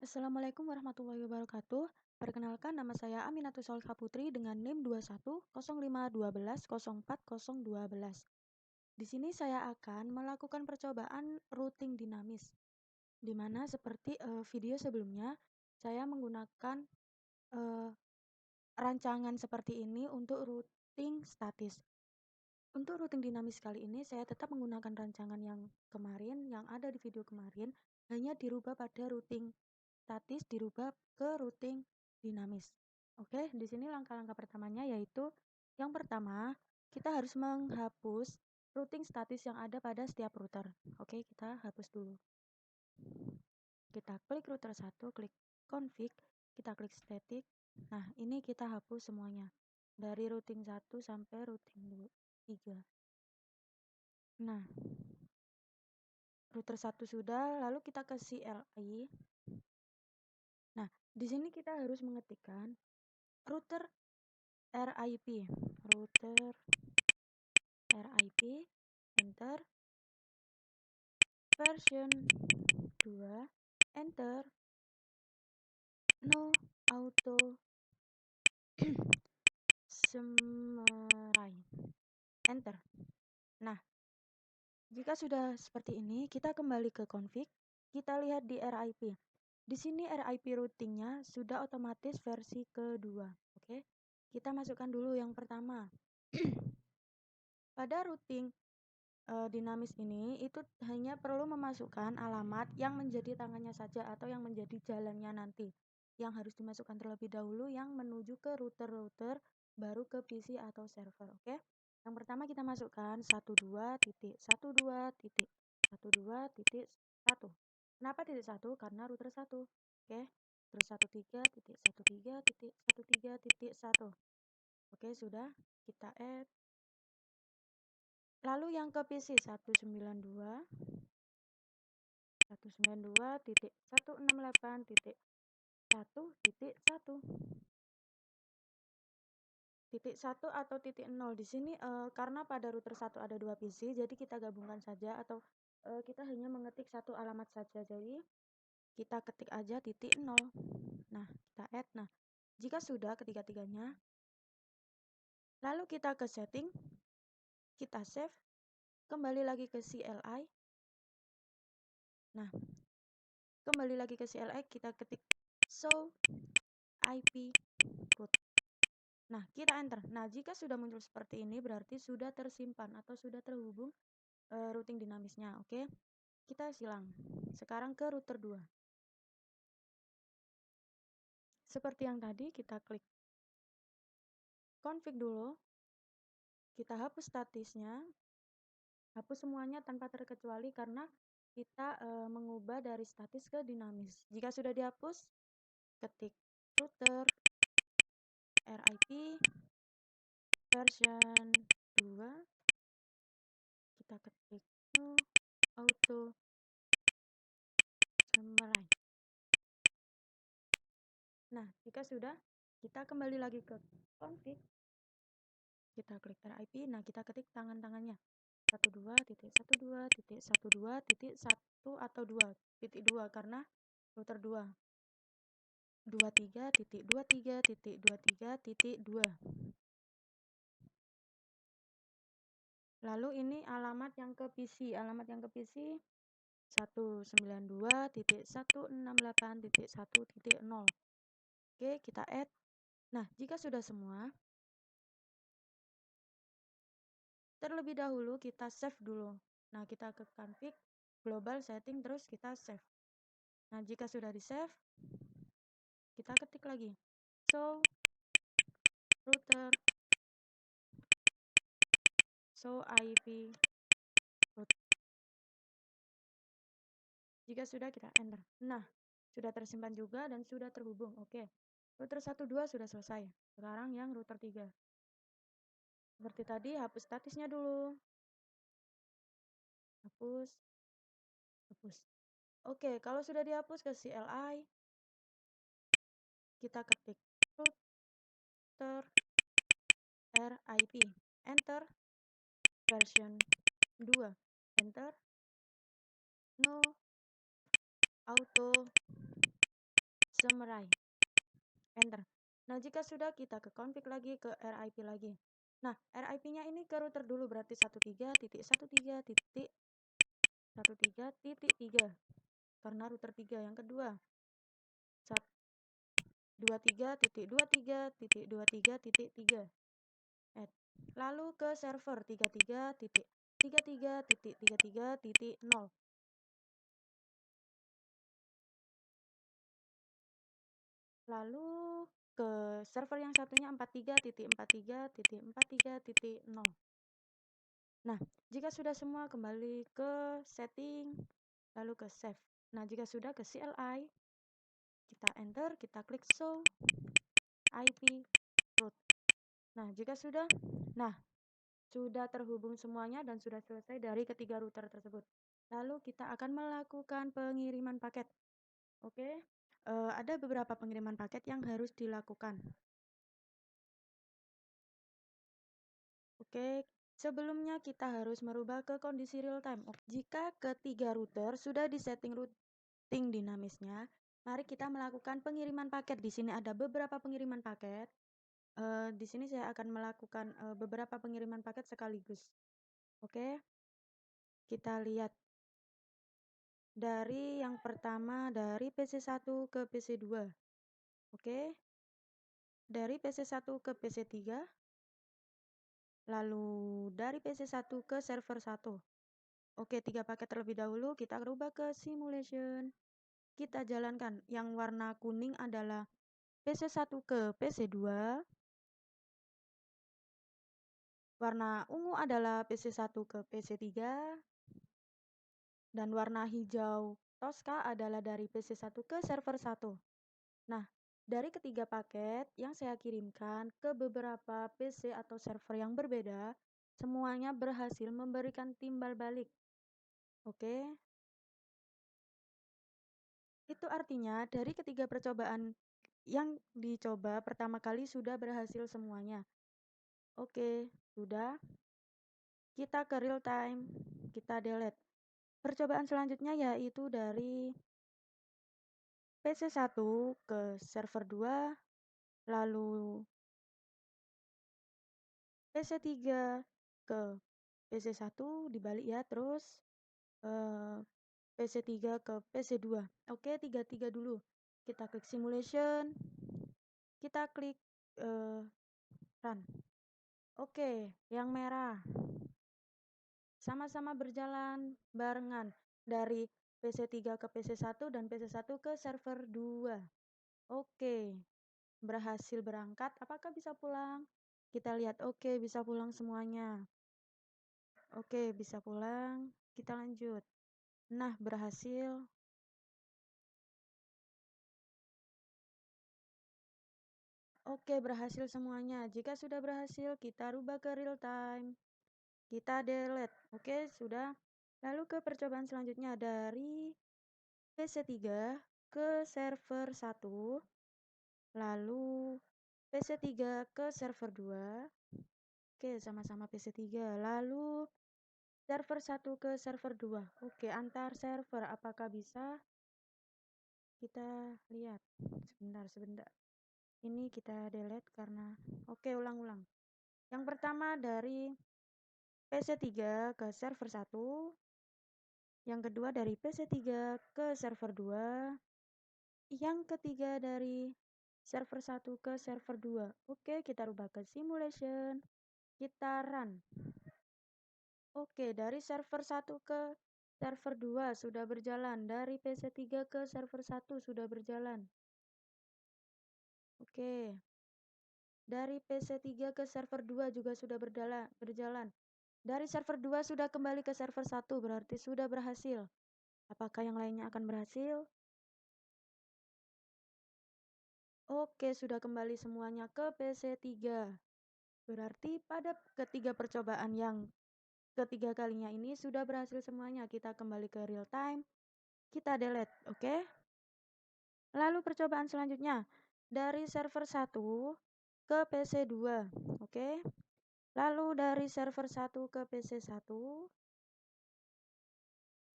Assalamualaikum warahmatullahi wabarakatuh. Perkenalkan, nama saya Aminatul Solihah Putri dengan NIM 210512040212. Di sini saya akan melakukan percobaan routing dinamis, di mana seperti video sebelumnya saya menggunakan eh, rancangan seperti ini untuk routing statis. Untuk routing dinamis kali ini saya tetap menggunakan rancangan yang kemarin, yang ada di video kemarin, hanya dirubah pada routing statis dirubah ke routing dinamis. Oke, di sini langkah-langkah pertamanya yaitu yang pertama, kita harus menghapus routing statis yang ada pada setiap router. Oke, kita hapus dulu. Kita klik router 1, klik config, kita klik static. Nah, ini kita hapus semuanya. Dari routing 1 sampai routing 3. Nah, router 1 sudah, lalu kita ke CLI. Nah, di sini kita harus mengetikkan router RIP, enter, version 2, enter, no auto Semerai, enter. Nah, jika sudah seperti ini, kita kembali ke config, kita lihat di RIP. Di sini RIP routingnya sudah otomatis versi kedua. Oke, kita masukkan dulu yang pertama. Pada routing dinamis ini itu hanya perlu memasukkan alamat yang menjadi tangannya saja atau yang menjadi jalannya nanti. Yang harus dimasukkan terlebih dahulu yang menuju ke router-router baru ke PC atau server. Oke. Yang pertama kita masukkan 12.12.12.1. Kenapa titik 1? Karena router 1. Oke. Terus 13.13.13.1. Oke, sudah. Kita add. Lalu yang ke PC 192.168.1.1 titik 1 atau titik 0 di sini karena pada router 1 ada 2 PC, jadi kita gabungkan saja atau kita hanya mengetik satu alamat saja. Jadi kita ketik aja titik 0. Nah, kita add. Nah, jika sudah ketiga-tiganya, lalu kita ke setting, kita save, kembali lagi ke CLI. Nah, kembali lagi ke CLI, kita ketik show IP root. Nah, kita enter. Nah, jika sudah muncul seperti ini berarti sudah tersimpan atau sudah terhubung routing dinamisnya. Oke, kita silang. Sekarang ke router 2. Seperti yang tadi, kita klik config dulu. Kita hapus statisnya. Hapus semuanya tanpa terkecuali karena kita mengubah dari statis ke dinamis. Jika sudah dihapus, ketik router RIP version 2, kita ketik no auto Semerai. Nah, jika sudah, kita kembali lagi ke config, kita klik RIP. Nah, kita ketik tangan-tangannya 12.12.12.1 atau 2.2 karena router 2. 23.23.23.2. Lalu ini alamat yang ke PC. Alamat yang ke PC 192.168.1.0. Oke, kita add. Nah, jika sudah semua, terlebih dahulu kita save dulu. Nah, kita ke config, global setting, terus kita save. Nah, jika sudah di save, kita ketik lagi show router show IP root. Jika sudah, kita enter. Nah, sudah tersimpan juga dan sudah terhubung. Oke, router 1, 2 sudah selesai. Sekarang yang router 3. Seperti tadi, hapus statisnya dulu. Hapus. Oke, kalau sudah dihapus ke CLI, kita ketik router RIP, enter, version 2, enter, no auto Semerai. Enter. Nah, jika sudah, kita ke config lagi, ke RIP lagi. Nah, RIP-nya ini ke router dulu, berarti 13.13.13.3 karena router 3. Yang kedua 23.23.23.3 add. Lalu ke server 33.33.33.0. Lalu ke server yang satunya 43.43.43.0. Nah, jika sudah semua, kembali ke setting, lalu ke save. Nah, jika sudah, ke CLI, kita enter, kita klik show IP root. Nah, jika sudah, sudah terhubung semuanya dan sudah selesai dari ketiga router tersebut. Lalu kita akan melakukan pengiriman paket. Oke, ada beberapa pengiriman paket yang harus dilakukan. Oke, sebelumnya kita harus merubah ke kondisi real time. Jika ketiga router sudah disetting routing dinamisnya, mari kita melakukan pengiriman paket. Di sini ada beberapa pengiriman paket. Di sini saya akan melakukan beberapa pengiriman paket sekaligus. Oke, kita lihat. Dari yang pertama, dari PC1 ke PC2. Oke, dari PC1 ke PC3. Lalu dari PC1 ke server 1. Oke, 3 paket terlebih dahulu kita rubah ke simulation. Kita jalankan. Yang warna kuning adalah PC1 ke PC2. Warna ungu adalah PC1 ke PC3. Dan warna hijau Tosca adalah dari PC1 ke server 1. Nah, dari ketiga paket yang saya kirimkan ke beberapa PC atau server yang berbeda, semuanya berhasil memberikan timbal balik. Oke. Itu artinya dari ketiga percobaan yang dicoba pertama kali sudah berhasil semuanya. Oke, sudah. Kita ke real time, kita delete. Percobaan selanjutnya yaitu dari PC1 ke server 2, lalu PC3 ke PC1 dibalik ya, terus PC3 ke PC2. Oke, 33 dulu. Kita klik simulation, kita klik run. Oke, yang merah sama-sama berjalan barengan dari PC3 ke PC1 dan PC1 ke server 2. Oke, berhasil berangkat. Apakah bisa pulang? Kita lihat. Oke, bisa pulang semuanya. Oke, bisa pulang. Kita lanjut. Nah, berhasil. Oke, berhasil semuanya. Jika sudah berhasil, kita rubah ke real time. Kita delete. Oke, sudah. Lalu ke percobaan selanjutnya dari PC3 ke server 1, lalu PC3 ke server 2. Oke, sama-sama PC3. Lalu server 1 ke server 2. Oke, antar server apakah bisa? Kita lihat. Sebentar. Ini kita delete karena oke, ulang-ulang. Yang pertama dari PC3 ke server 1. Yang kedua dari PC3 ke server 2. Yang ketiga dari server 1 ke server 2. Oke, kita rubah ke simulation. Kita run. Oke, dari server 1 ke server 2 sudah berjalan. Dari PC3 ke server 1 sudah berjalan. Oke. Dari PC3 ke server 2 juga sudah berjalan. Dari server 2 sudah kembali ke server 1, berarti sudah berhasil. Apakah yang lainnya akan berhasil? Oke, sudah kembali semuanya ke PC3. Berarti pada ketiga percobaan yang ketiga kalinya ini sudah berhasil semuanya. Kita kembali ke real time. Kita delete, oke? Lalu percobaan selanjutnya dari server 1 ke PC2, oke? Lalu dari server 1 ke PC1.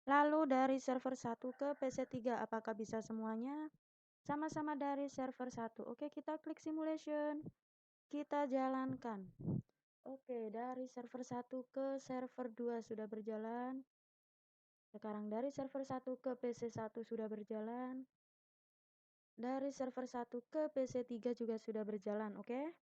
Lalu dari server 1 ke PC3, apakah bisa semuanya? sama-sama dari server satu. Oke, kita klik simulation. Kita jalankan. Oke, dari server satu ke server 2 sudah berjalan. Sekarang dari server satu ke PC satu sudah berjalan. Dari server satu ke PC 3 juga sudah berjalan, oke?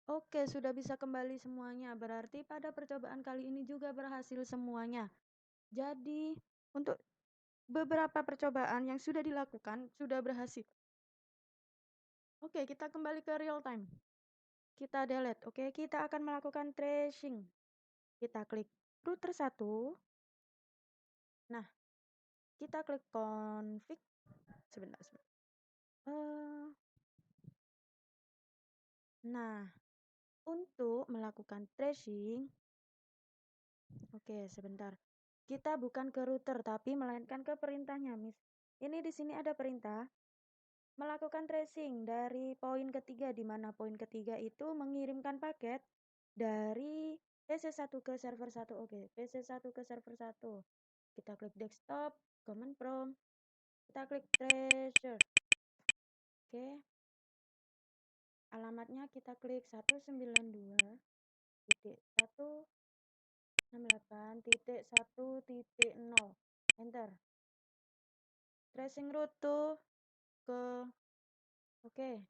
Oke, sudah bisa kembali semuanya. Berarti pada percobaan kali ini juga berhasil semuanya. Jadi, untuk beberapa percobaan yang sudah dilakukan sudah berhasil. Oke, kita kembali ke real time. Kita delete. Oke, kita akan melakukan tracing. Kita klik router 1. Nah, kita klik config. Sebentar, sebentar. Nah, untuk melakukan tracing, oke, sebentar. Kita bukan ke router tapi melainkan ke perintahnya, Miss. Ini di sini ada perintah melakukan tracing dari poin ketiga, di mana poin ketiga itu mengirimkan paket dari PC1 ke server 1. Oke, PC1 ke server 1. Kita klik desktop, command prompt, kita klik treasure. Oke. Alamatnya kita klik 192.168.1.0. Enter. Tracing route to ke oke.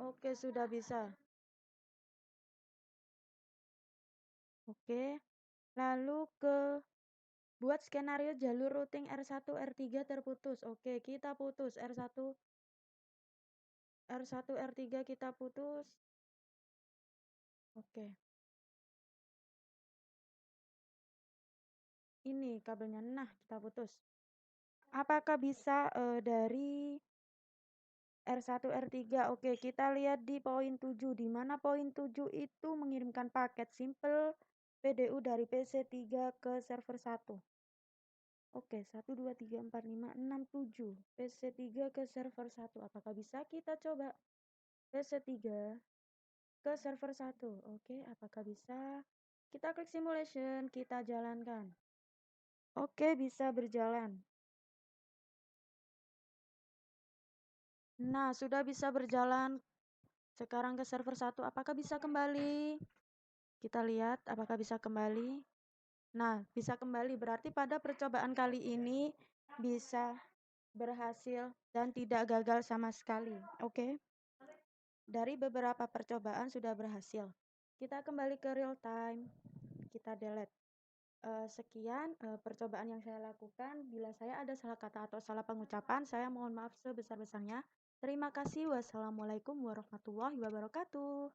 Oke, sudah bisa. Oke. Lalu ke buat skenario jalur routing R1 R3 terputus. Oke, kita putus R1 R3 kita putus. Oke. Ini kabelnya. Nah, kita putus. Apakah bisa dari R1 R3? Oke, kita lihat di poin 7, di mana poin 7 itu mengirimkan paket simple PDU dari PC3 ke server 1. Oke, 1 2 3 4 5 6 7 PC3 ke server 1. Apakah bisa? Kita coba PC3 ke server 1. Oke, apakah bisa? Kita klik simulation, kita jalankan. Oke, bisa berjalan. Nah, sudah bisa berjalan. Sekarang ke server 1. Apakah bisa kembali? Kita lihat apakah bisa kembali. Nah, bisa kembali. Berarti pada percobaan kali ini bisa berhasil dan tidak gagal sama sekali. Oke. Dari beberapa percobaan sudah berhasil. Kita kembali ke real time. Kita delete. Sekian percobaan yang saya lakukan. Bila saya ada salah kata atau salah pengucapan, saya mohon maaf sebesar-besarnya. Terima kasih. Wassalamualaikum warahmatullahi wabarakatuh.